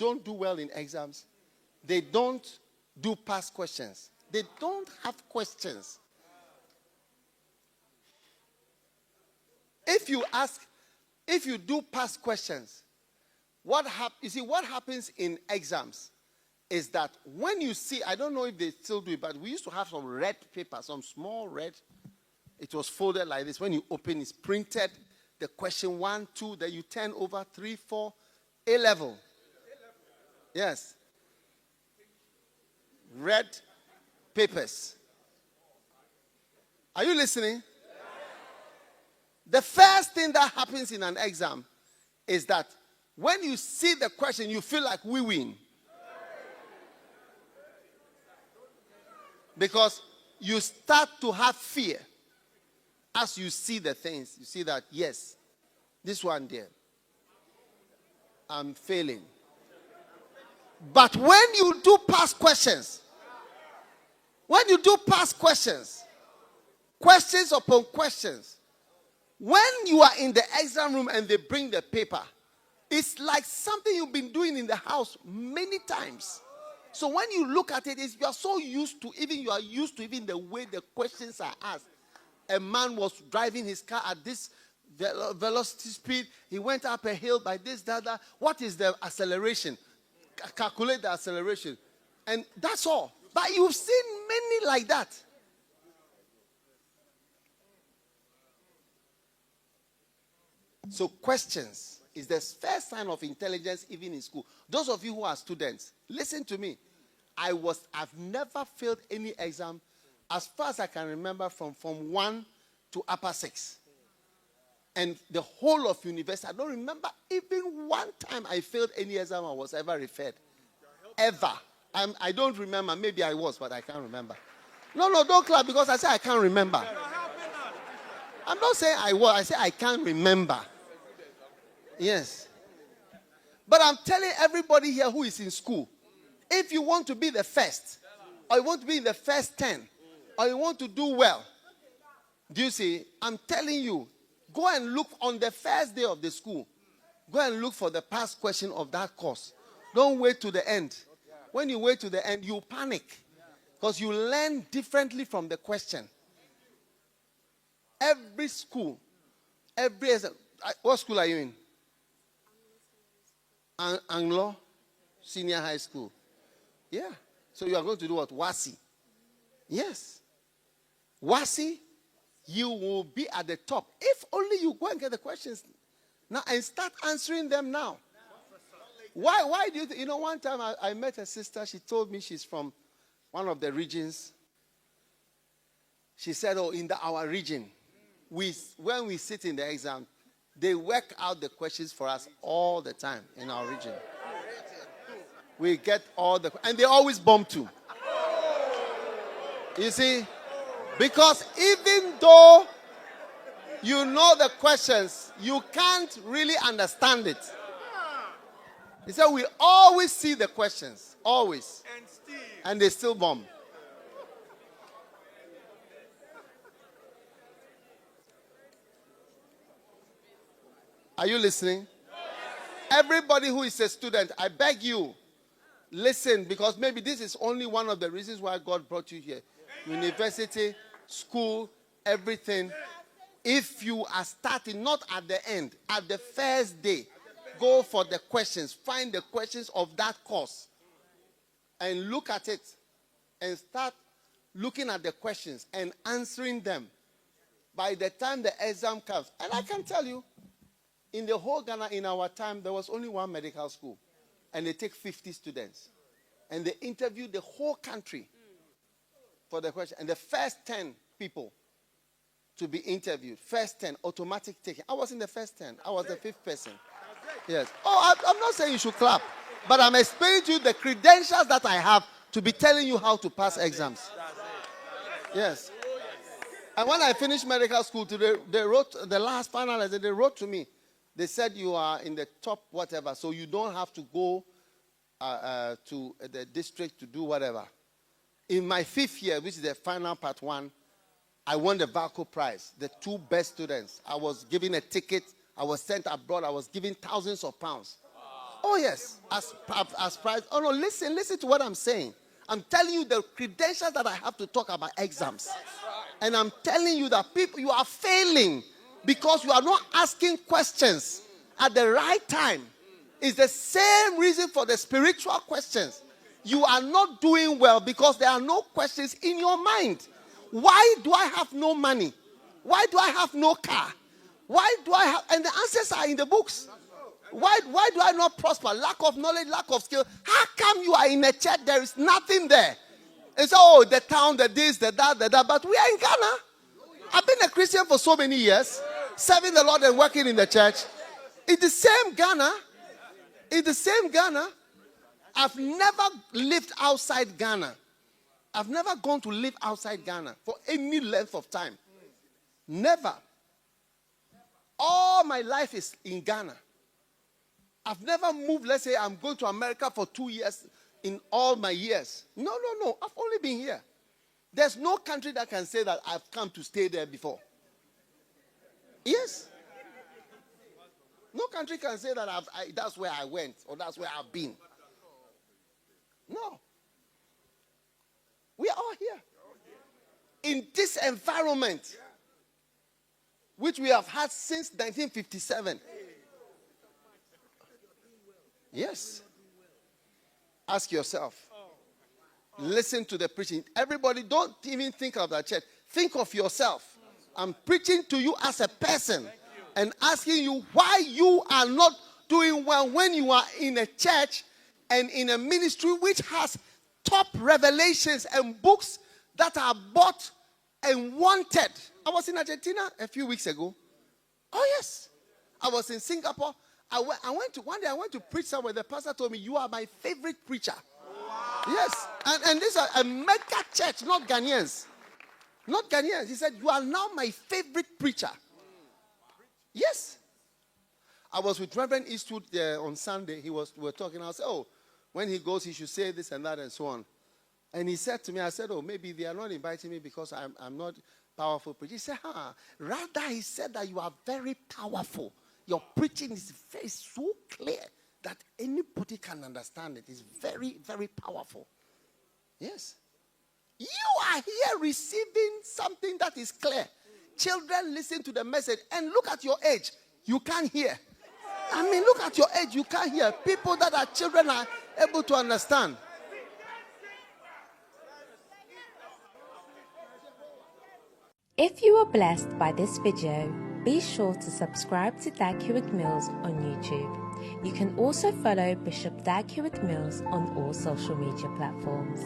don't do well in exams, they don't do past questions. They don't have questions. If you do past questions, what happens in exams is that when you see, I don't know if they still do it, but we used to have some red paper, some small red. It was folded like this. When you open, it's printed. The question 1, 2, then you turn over 3, 4, A level. Yes. Red papers. Are you listening? The first thing that happens in an exam is that when you see the question, you feel like we win. Because you start to have fear as you see the things. You see that, yes, this one there, I'm failing. But when you do past questions, questions upon questions, when you are in the exam room and they bring the paper, it's like something you've been doing in the house many times. So when you look at it, you are used to even the way the questions are asked. A man was driving his car at this velocity speed. He went up a hill by this, that. What is the acceleration? Calculate the acceleration. And that's all. But you've seen many like that. So questions is the first sign of intelligence even in school. Those of you who are students, listen to me. I've never failed any exam as far as I can remember from Form 1 to Upper 6. And the whole of university, I don't remember even one time I failed any exam I was ever referred. Ever. I don't remember. Maybe I was, but I can't remember. No, don't clap because I say I can't remember. I'm not saying I was. I say I can't remember. Yes. But I'm telling everybody here who is in school, if you want to be the first, or you want to be in the first 10, or you want to do well, do you see? I'm telling you, go and look on the first day of the school. Go and look for the past question of that course. Don't wait to the end. When you wait to the end, you panic. Because you learn differently from the question. Every school, what school are you in? Anglo Senior High School. Yeah. So you are going to do what? WASI. Yes. WASI, you will be at the top. If only you go and get the questions now and start answering them now. Why do you one time I met a sister, she told me she's from one of the regions. She said, in our region, when we sit in the exam, they work out the questions for us all the time in our region. We get and they always bomb too. You see? Because even though you know the questions, you can't really understand it. He said we always see the questions. Always. And they still bomb. Are you listening? Everybody who is a student, I beg you, listen, because maybe this is only one of the reasons why God brought you here. University, school, everything. If you are starting, not at the end, at the first day, go for the questions. Find the questions of that course. And look at it. And start looking at the questions and answering them. By the time the exam comes. And I can tell you, in the whole Ghana, in our time, there was only one medical school. And they take 50 students. And they interview the whole country for the question. And the first 10 people to be interviewed, first 10, automatic taking. I was in the first 10. I was the 5th person. Yes. I'm not saying you should clap. But I'm explaining to you the credentials that I have to be telling you how to pass exams. Yes. And when I finished medical school, they wrote, the last finalizer, they wrote to me. They said you are in the top whatever, so you don't have to go to the district to do whatever. In my 5th year, which is the final part 1, I won the VALCO prize. The 2 best students. I was given a ticket. I was sent abroad. I was given thousands of pounds. Wow. Oh, yes. As prize. Oh, no, listen to what I'm saying. I'm telling you the credentials that I have to talk about exams. And I'm telling you that people, you are failing because you are not asking questions at the right time. It's the same reason for the spiritual questions. You are not doing well because there are no questions in your mind. Why do I have no money? Why do I have no car? Why do I have... And the answers are in the books. Why do I not prosper? Lack of knowledge, lack of skill. How come you are in a church, there is nothing there? It's the town, the this, the that, the that. But we are in Ghana. I've been a Christian for so many years, serving the Lord and working in the church. It's the same Ghana. It's the same Ghana. I've never lived outside Ghana. I've never gone to live outside Ghana for any length of time. Never. All my life is in Ghana. I've never moved. Let's say I'm going to America for 2 years in all my years. No. I've only been here. There's no country that can say that I've come to stay there before. Yes. No country can say that that's where I went or that's where I've been. No. We are all here. In this environment, which we have had since 1957. Yes. Ask yourself. Listen to the preaching. Everybody, don't even think of that church. Think of yourself. I'm preaching to you as a person and asking you why you are not doing well when you are in a church and in a ministry which has top revelations and books that are bought and wanted. I was in Argentina a few weeks ago. Oh, yes. I was in Singapore. One day I went to preach somewhere. The pastor told me, "You are my favorite preacher." Wow. Yes. And this is a mega church, not Ghanaians. Not Ghanaians. He said, "You are now my favorite preacher." Yes. I was with Reverend Eastwood on Sunday. We were talking. I said, "Oh, when he goes, he should say this and that and so on." And he said to me, I said, "Oh, maybe they are not inviting me because I'm not powerful preacher." He said, rather he said that you are very powerful. Your preaching is so clear that anybody can understand it. It's very, very powerful. Yes. You are here receiving something that is clear. Children listen to the message and look at your age. You can't hear. I mean, look at your age. You can't hear. People that are children are able to understand. If you were blessed by this video, be sure to subscribe to Dag Heward-Mills on YouTube. You can also follow Bishop Dag Heward-Mills on all social media platforms.